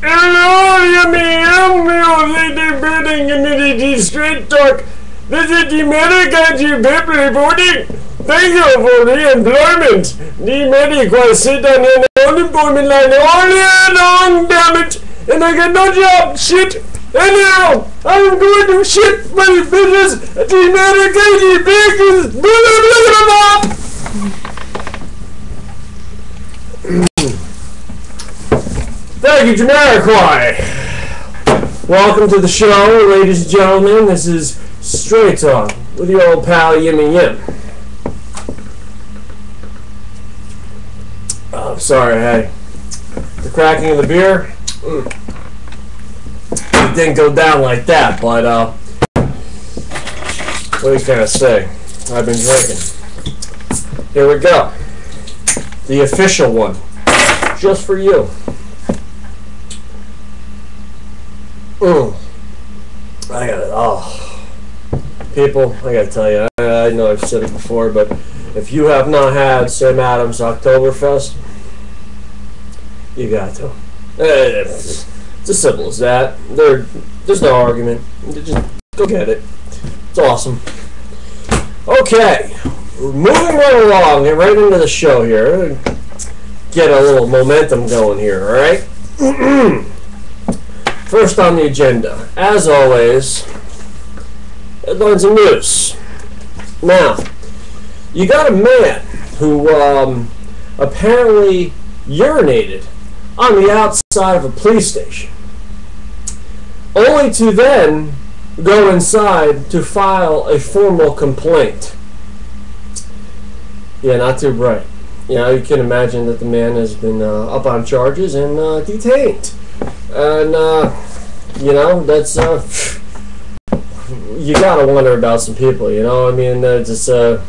Hello, yummy music debating community straight talk. This is the Medical people reporting. Thank you for the employment. The medical sit on the unemployment line all year long, damn it. And I got no job, shit. Anyhow, I'm going to shit my business. The medical business. Blah, blah, blah, blah. Thank you, Jamiroquai. Welcome to the show, ladies and gentlemen. This is Straight Talk with your old pal Yimmy Yim. Oh, sorry, hey. The cracking of the beer. It didn't go down like that, but what can I say? I've been drinking. Here we go. The official one. Just for you. I got it. Oh, people, I gotta tell you, I know I've said it before, but if you have not had Sam Adams Oktoberfest, you got to. It's as simple as that. There's no argument. Just go get it. It's awesome. Okay, moving right along, get right into the show here. Get a little momentum going here, all right? First on the agenda, as always, headlines and news. Now, you got a man who apparently urinated on the outside of a police station, only to then go inside to file a formal complaint. Yeah, not too bright. You know, you can imagine that the man has been up on charges and detained. And, you know, that's, you gotta wonder about some people, you know, I mean, just, I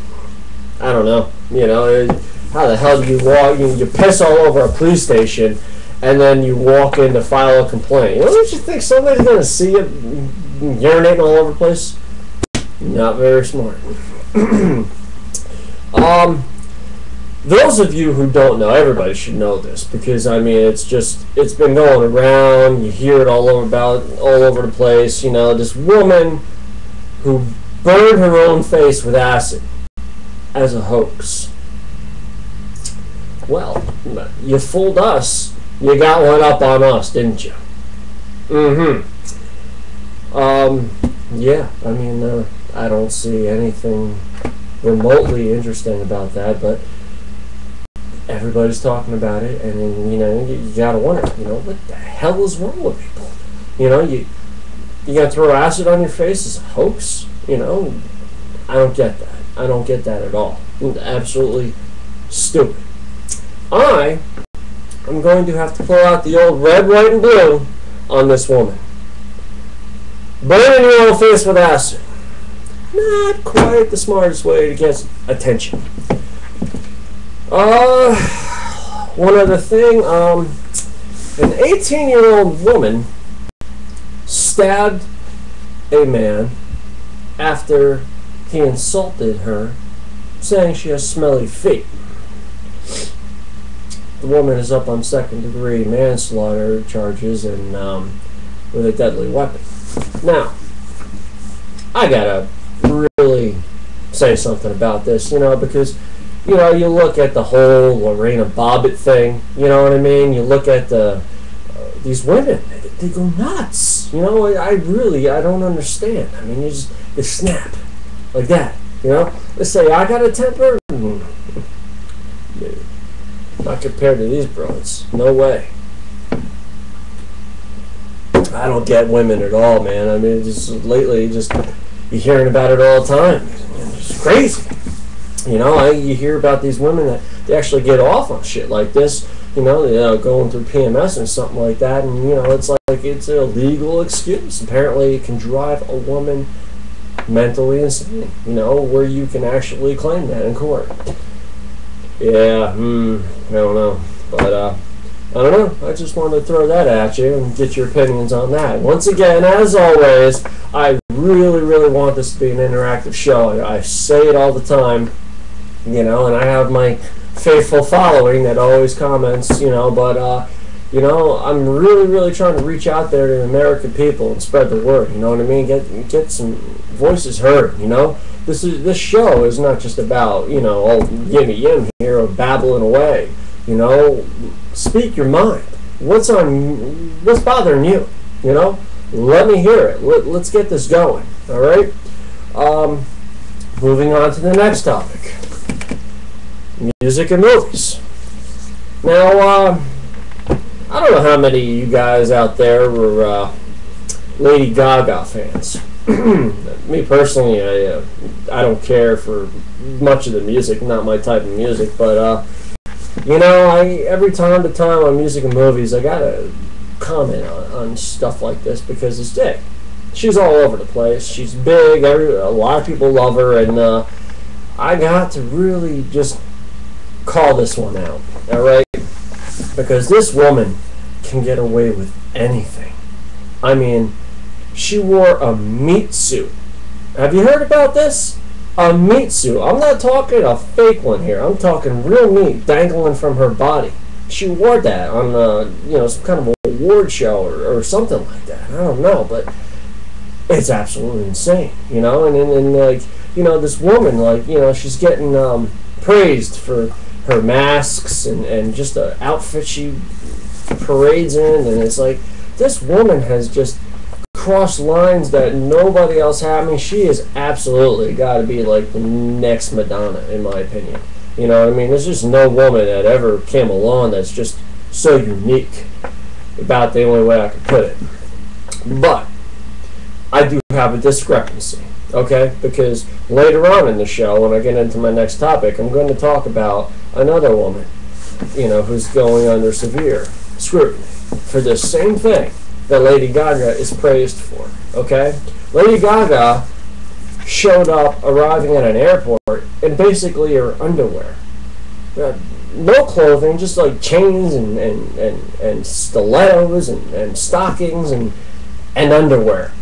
don't know, you know, how the hell do you walk, you piss all over a police station, and then you walk in to file a complaint. You know, don't you think somebody's gonna see you urinating all over the place? Not very smart. Those of you who don't know, everybody should know this, because I mean it's been going around. You hear it all over the place. You know, this woman who burned her own face with acid as a hoax. Well, you fooled us. You got one up on us, didn't you? Yeah. I mean, I don't see anything remotely interesting about that, but everybody's talking about it, and then, you know, you gotta wonder, you know, what the hell is wrong with people? You know, you gotta throw acid on your face as a hoax? You know, I don't get that. I don't get that at all. Absolutely stupid. I'm going to have to pull out the old red, white, and blue on this woman. Burning your own face with acid. Not quite the smartest way to get attention. One other thing, an 18-year-old woman stabbed a man after he insulted her, saying she has smelly feet. The woman is up on second-degree manslaughter charges and with a deadly weapon. Now, I gotta really say something about this, you know, because you know, you look at the whole Lorena Bobbitt thing, you know what I mean? You look at these women, they go nuts. You know, I don't understand. I mean, they snap like that, you know? They say, I got a temper. Not compared to these bros. No way. I don't get women at all, man. I mean, just lately, you're hearing about it all the time. It's crazy. You know, you hear about these women that they actually get off on shit like this. You know, they going through PMS or something like that, and you know, it's like it's a legal excuse. Apparently, it can drive a woman mentally insane. You know, where you can actually claim that in court. Yeah, I don't know, but I don't know. I just wanted to throw that at you and get your opinions on that. Once again, as always, I really, really want this to be an interactive show. I say it all the time. You know, and I have my faithful following that always comments, you know, but You know, I'm really, really trying to reach out there to the American people and spread the word. You know what I mean? Get some voices heard. You know, this show is not just about, you know, all yimmy yim here or babbling away. You know, speak your mind. What's bothering you? You know, let me hear it. Let's get this going. All right. Moving on to the next topic: music and movies. Now, I don't know how many of you guys out there were Lady Gaga fans. Me personally, I don't care for much of the music, not my type of music, but you know, every time to time on music and movies, I gotta comment on stuff like this because it's dick. She's all over the place. She's big. A lot of people love her, and I got to really just call this one out. All right. Because this woman can get away with anything. I mean, she wore a meat suit. Have you heard about this? A meat suit. I'm not talking a fake one here. I'm talking real meat dangling from her body. She wore that on, you know, some kind of award show or something like that. I don't know, but it's absolutely insane, you know. And like, you know, this woman, like, you know, she's getting praised for her masks and just the outfit she parades in, and it's like this woman has just crossed lines that nobody else had. I mean, she has absolutely got to be like the next Madonna, in my opinion. You know what I mean? There's just no woman that ever came along that's just so unique. About the only way I could put it. But I do have a discrepancy, okay? Because later on in the show, when I get into my next topic, I'm going to talk about another woman, you know, who's going under severe scrutiny for the same thing that Lady Gaga is praised for, okay? Lady Gaga showed up arriving at an airport in basically her underwear. No clothing, just like chains and stilettos and stockings and underwear.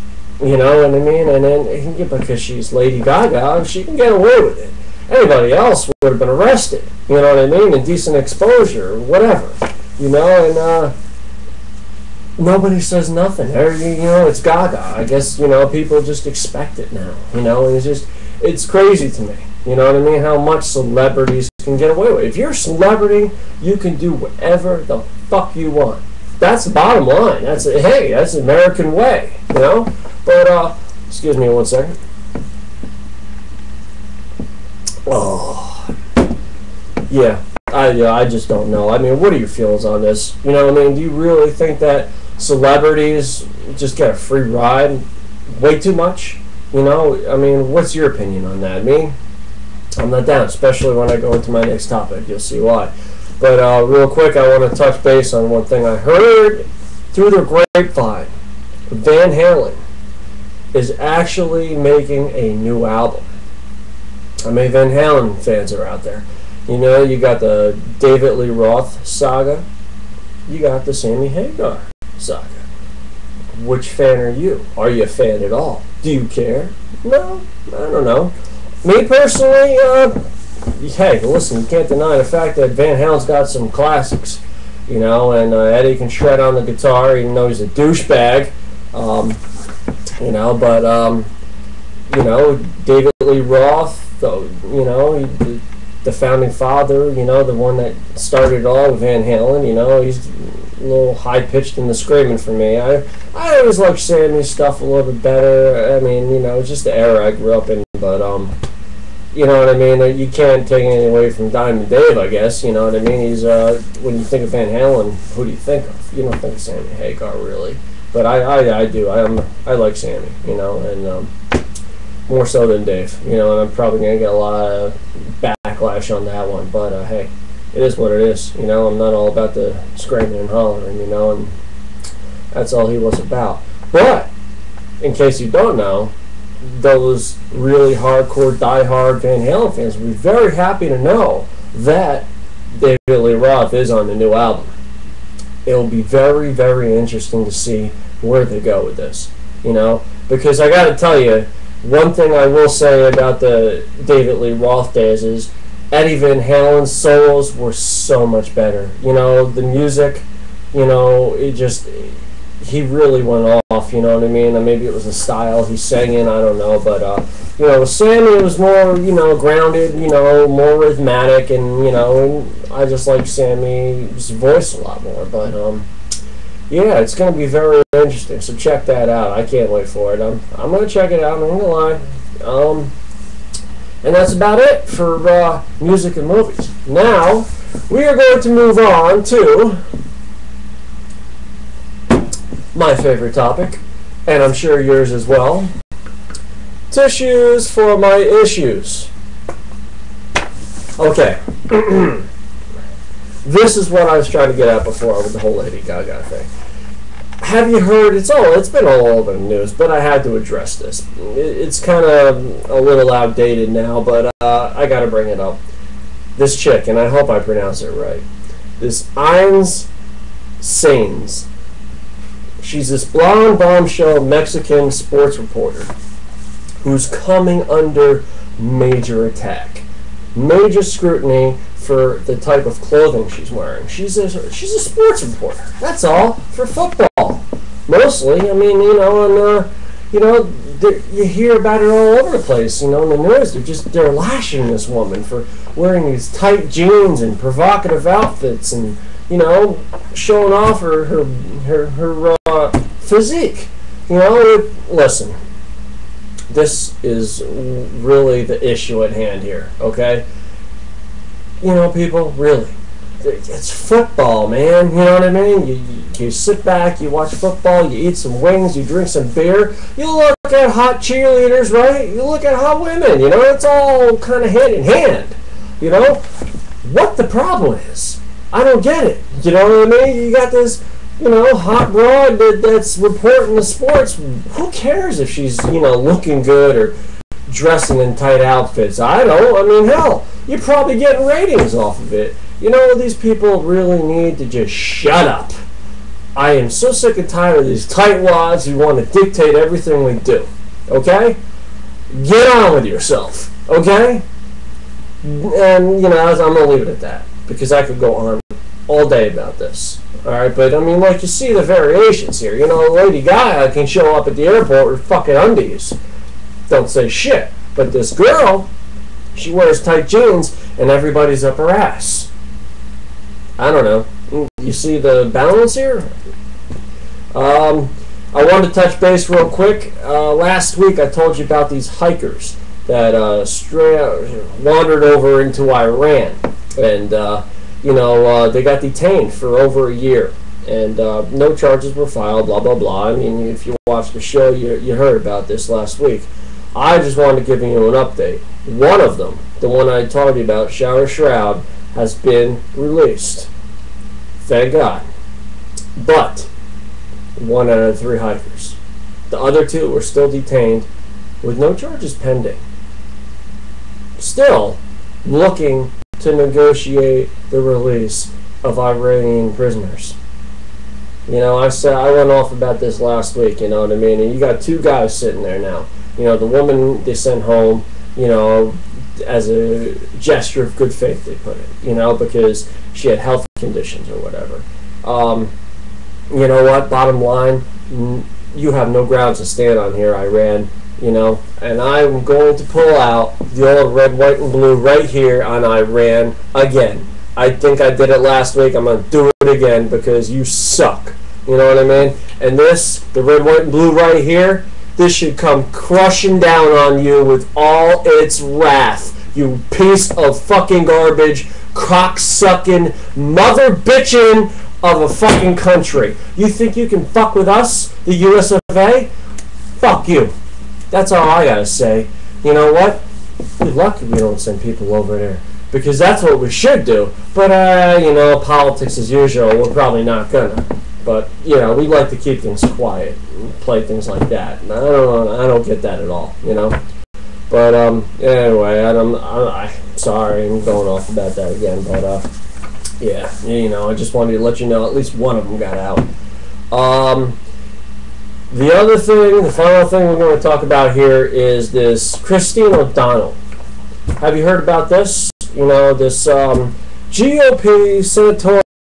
You know what I mean? And then because she's Lady Gaga, she can get away with it. Anybody else would have been arrested. You know what I mean? Indecent exposure, or whatever. You know, and nobody says nothing. You know, it's Gaga. I guess, you know, people just expect it now. You know, and it's crazy to me. You know what I mean? How much celebrities can get away with. If you're a celebrity, you can do whatever the fuck you want. That's the bottom line. That's the American way. You know. But excuse me 1 second. Oh, yeah. I just don't know. I mean, what are your feelings on this? You know what I mean? Do you really think that celebrities just get a free ride way too much? You know, I mean, what's your opinion on that? Me? I'm not down, especially when I go into my next topic. You'll see why. But real quick, I want to touch base on one thing I heard through the grapevine. Van Halen is actually making a new album. How many Van Halen fans are out there? You know, you got the David Lee Roth saga. You got the Sammy Hagar saga. Which fan are you? Are you a fan at all? Do you care? No, I don't know. Me personally, hey, listen, you can't deny the fact that Van Halen's got some classics, you know, and Eddie can shred on the guitar, even though he's a douchebag, you know, but, you know, David Lee Roth, you know, the founding father, you know, the one that started it all with Van Halen, you know, he's a little high-pitched in the screaming for me. I always like Sammy's stuff a little bit better. I mean, you know, it's just the era I grew up in, but, you know what I mean? You can't take anything away from Diamond Dave, I guess. You know what I mean? He's when you think of Van Halen, who do you think of? You don't think of Sammy Hagar, really. But I do. I like Sammy, you know, and more so than Dave. You know, and I'm probably gonna get a lot of backlash on that one. But hey, it is what it is. You know, I'm not all about the screaming and hollering. You know, and that's all he was about. But in case you don't know, those really hardcore, die-hard Van Halen fans will be very happy to know that David Lee Roth is on the new album. It'll be very, very interesting to see where they go with this, you know, because I got to tell you, one thing I will say about the David Lee Roth days is Eddie Van Halen's solos were so much better. You know, the music, you know, he really went off, you know what I mean? And maybe it was the style he sang in, I don't know, but, you know, with Sammy it was more, you know, grounded, you know, more rhythmic, and, you know, and I just like Sammy's voice a lot more, but, yeah, it's going to be very interesting, so check that out. I can't wait for it. I'm going to check it out, I'm not going to lie. And that's about it for music and movies. Now, we are going to move on to my favorite topic, and I'm sure yours as well. Tissues for my issues. Okay. This is what I was trying to get at before with the whole Lady Gaga thing. Have you heard, it's been all over the news, but I had to address this. It's kind of a little outdated now, but I got to bring it up. This chick, and I hope I pronounce it right, this Ains Sainz. She's this blonde bombshell Mexican sports reporter who's coming under major attack, major scrutiny for the type of clothing she's wearing. She's a sports reporter. That's all, for football, mostly. I mean, you know, and you know, you hear about it all over the place. You know, in the news, they're lashing this woman for wearing these tight jeans and provocative outfits, and, you know, showing off her physique. You know, listen, this is really the issue at hand here, okay? You know, people, really, it's football, man, you know what I mean? You sit back, you watch football, you eat some wings, you drink some beer, you look at hot cheerleaders, right? You look at hot women, you know, it's all kind of hand in hand, you know? What the problem is, I don't get it, you know what I mean? You got this, you know, hot broad that's reporting the sports. Who cares if she's, you know, looking good or dressing in tight outfits? I don't. I mean, hell, you're probably getting ratings off of it. You know, these people really need to just shut up. I am so sick and tired of these tightwads who want to dictate everything we do. Okay? Get on with yourself. Okay? And, you know, I'm going to leave it at that, because I could go on all day about this. Alright, but I mean, like, you see the variations here. You know, Lady Gaga can show up at the airport with fucking undies. Don't say shit. But this girl, she wears tight jeans and everybody's up her ass. I don't know. You see the balance here? I wanted to touch base real quick. Last week I told you about these hikers that wandered over into Iran. And, you know, they got detained for over a year. And no charges were filed, blah, blah, blah. I mean, if you watched the show, you heard about this last week. I just wanted to give you an update. One of them, the one I told you about, Shower Shroud, has been released. Thank God. But 1 out of 3 hikers. The other 2 are still detained with no charges pending. Still looking to negotiate the release of Iranian prisoners. You know, I went off about this last week, you know what I mean? And you got 2 guys sitting there now. You know, the woman they sent home, you know, as a gesture of good faith, they put it, you know, because she had health conditions or whatever. You know what? Bottom line, you have no grounds to stand on here, Iran, you know, and I'm going to pull out the old red, white, and blue right here on Iran again. I think I did it last week. I'm going to do it again because you suck. You know what I mean? And this, the red, white, and blue right here, this should come crushing down on you with all its wrath. You piece of fucking garbage, cock-sucking, mother-bitchin' of a fucking country. You think you can fuck with us, the US of A? Fuck you. That's all I gotta say. You know what? Good luck if we don't send people over there, because that's what we should do. But, you know, politics as usual, we're probably not gonna. But, you know, we like to keep things quiet and play things like that. And I don't get that at all, you know. But, anyway, I'm sorry, I'm going off about that again. But, yeah, you know, I just wanted to let you know at least one of them got out. The other thing, the final thing we're going to talk about here is this Christine O'Donnell. Have you heard about this? You know, this GOP senatorial